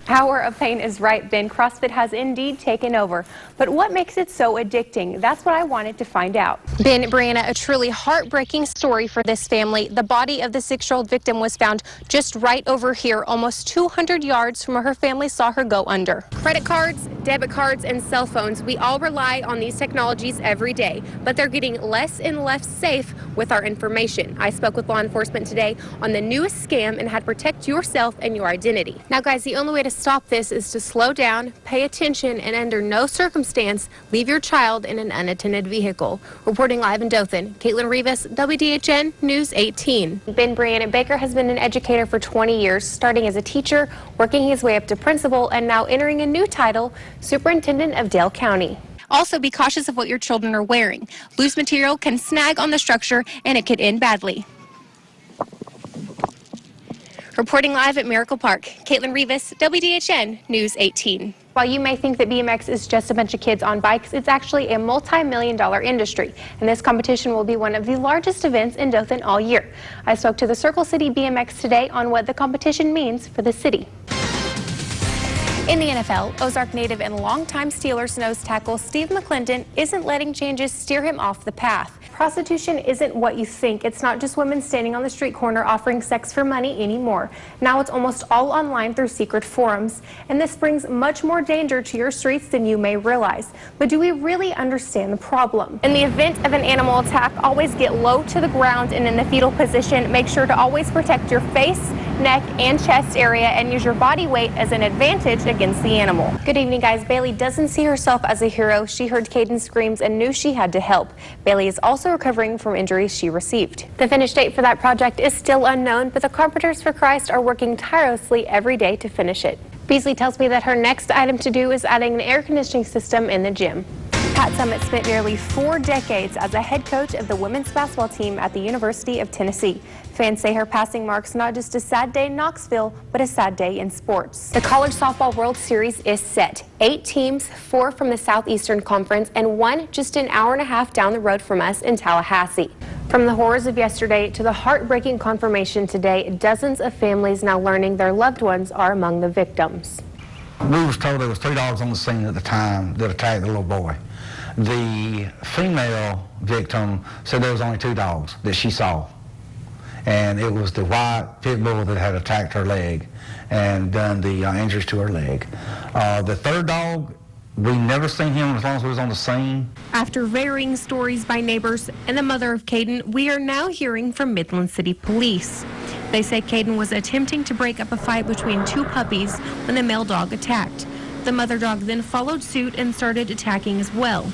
Hour of pain is right, Ben. CrossFit has indeed taken over. But what makes it so addicting? That's what I wanted to find out. Ben, Brianna, a truly heartbreaking story for this family. The body of the 6-year-old victim was found just right over here, almost 200 yards from where her family saw her go under. Credit cards, debit cards, and cell phones, we all rely on these technologies every day, but they're getting less and less safe with our information. I spoke with law enforcement today on the newest scam and how to protect yourself and your identity. Now, guys, the only way to stop this is to slow down, pay attention, and under no circumstance leave your child in an unattended vehicle. Reporting live in Dothan, Kaitlyn Rivas, WDHN News 18. Ben Brianna Baker has been an educator for 20 years, starting as a teacher, working his way up to principal, and now entering a new title, Superintendent of Dale County. Also, be cautious of what your children are wearing. Loose material can snag on the structure, and it could end badly. Reporting live at Miracle Park, Kaitlyn Rivas, WDHN News 18. While you may think that BMX is just a bunch of kids on bikes, it's actually a multi-million-dollar industry, and this competition will be one of the largest events in Dothan all year. I spoke to the Circle City BMX today on what the competition means for the city. In the NFL, Ozark native and longtime Steelers nose tackle Steve McClendon isn't letting changes steer him off the path. Prostitution isn't what you think. It's not just women standing on the street corner offering sex for money anymore. Now it's almost all online through secret forums. And this brings much more danger to your streets than you may realize. But do we really understand the problem? In the event of an animal attack, always get low to the ground and in the fetal position. Make sure to always protect your face, neck, and chest area and use your body weight as an advantage against the animal. Good evening, guys. Bailey doesn't see herself as a hero. She heard Caden's screams and knew she had to help. Bailey is also recovering from injuries she received. The finish date for that project is still unknown, but the Carpenters for Christ are working tirelessly every day to finish it. Beasley tells me that her next item to do is adding an air conditioning system in the gym. Pat Summitt spent nearly 4 decades as a head coach of the women's basketball team at the University of Tennessee. Fans say her passing marks not just a sad day in Knoxville, but a sad day in sports. The College Softball World Series is set. 8 teams, 4 from the Southeastern Conference, and 1 just an hour and a half down the road from us in Tallahassee. From the horrors of yesterday to the heartbreaking confirmation today, dozens of families now learning their loved ones are among the victims. We was told there was 3 dogs on the scene at the time that attacked the little boy. The female victim said there was only 2 dogs that she saw. And it was the white pit bull that had attacked her leg and done the injuries to her leg. The 3rd dog, we never seen him as long as we was on the scene. After varying stories by neighbors and the mother of Caden, we are now hearing from Midland City Police. They say Caden was attempting to break up a fight between 2 puppies when the male dog attacked. The mother dog then followed suit and started attacking as well.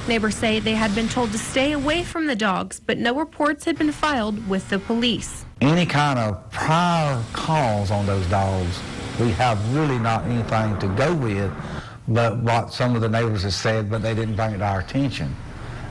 Neighbors say they had been told to stay away from the dogs, but no reports had been filed with the police. Any kind of prior calls on those dogs, we have really not anything to go with but what some of the neighbors have said, but they didn't bring it to our attention.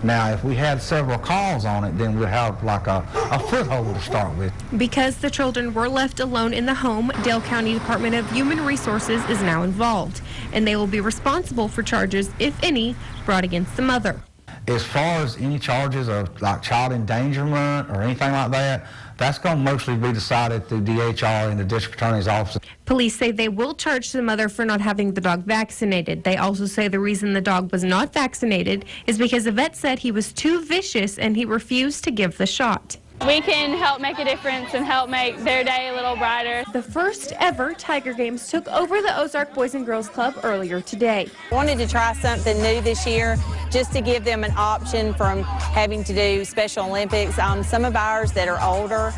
Now, if we had several calls on it, then we'd have like a foothold to start with. Because the children were left alone in the home, Dale County Department of Human Resources is now involved, and they will be responsible for charges, if any, brought against the mother. As far as any charges of like child endangerment or anything like that, that's going to mostly be decided through DHR and the district attorney's office. Police say they will charge the mother for not having the dog vaccinated. They also say the reason the dog was not vaccinated is because the vet said he was too vicious and he refused to give the shot. We can help make a difference and help make their day a little brighter. The first ever Tiger Games took over the Ozark Boys and Girls Club earlier today. I wanted to try something new this year just to give them an option from having to do Special Olympics. Some of ours that are older,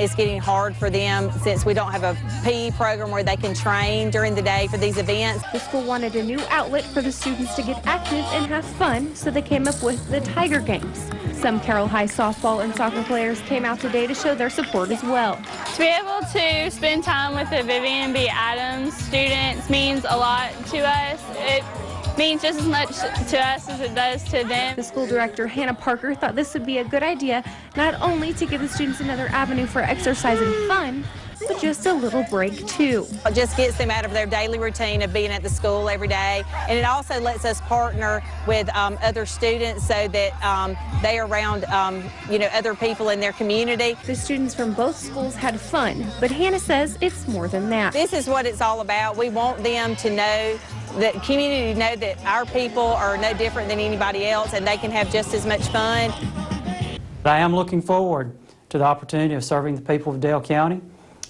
it's getting hard for them since we don't have a PE program where they can train during the day for these events. The school wanted a new outlet for the students to get active and have fun, so they came up with the Tiger Games. Some Carroll High softball and soccer players came out today to show their support as well. To be able to spend time with the Vivian B. Adams students means a lot to us. It means just as much to us as it does to them. The school director, Hannah Parker, thought this would be a good idea, not only to give the students another avenue for exercise and fun, but just a little break too. It just gets them out of their daily routine of being at the school every day, and it also lets us partner with other students so that they are around other people in their community. The students from both schools had fun, but Hannah says it's more than that. This is what it's all about. We want them to know, the community to know that our people are no different than anybody else and they can have just as much fun. I am looking forward to the opportunity of serving the people of Dale County,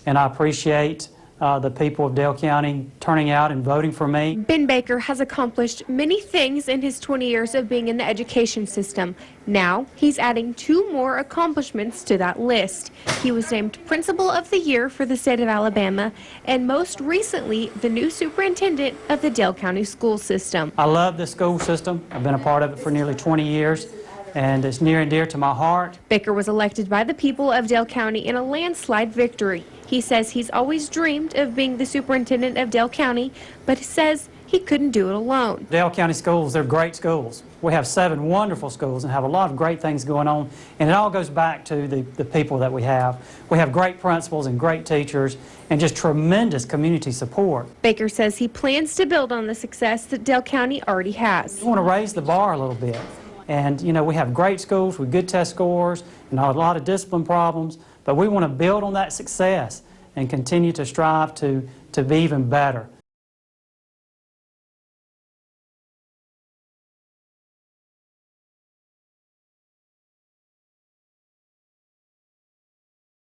and I appreciate the people of Dale County turning out and voting for me. Ben Baker has accomplished many things in his 20 years of being in the education system. Now he's adding 2 more accomplishments to that list. He was named Principal of the Year for the state of Alabama, and most recently the new superintendent of the Dale County school system. I love the school system. I've been a part of it for nearly 20 years. And it's near and dear to my heart. Baker was elected by the people of Dale County in a landslide victory. He says he's always dreamed of being the superintendent of Dale County, but says he couldn't do it alone. Dale County schools, they're great schools. We have 7 wonderful schools and have a lot of great things going on, and it all goes back to the people that we have. We have great principals and great teachers and just tremendous community support. Baker says he plans to build on the success that Dale County already has. We want to raise the bar a little bit. And, you know, we have great schools with good test scores and a lot of discipline problems, but we want to build on that success and continue to strive to be even better.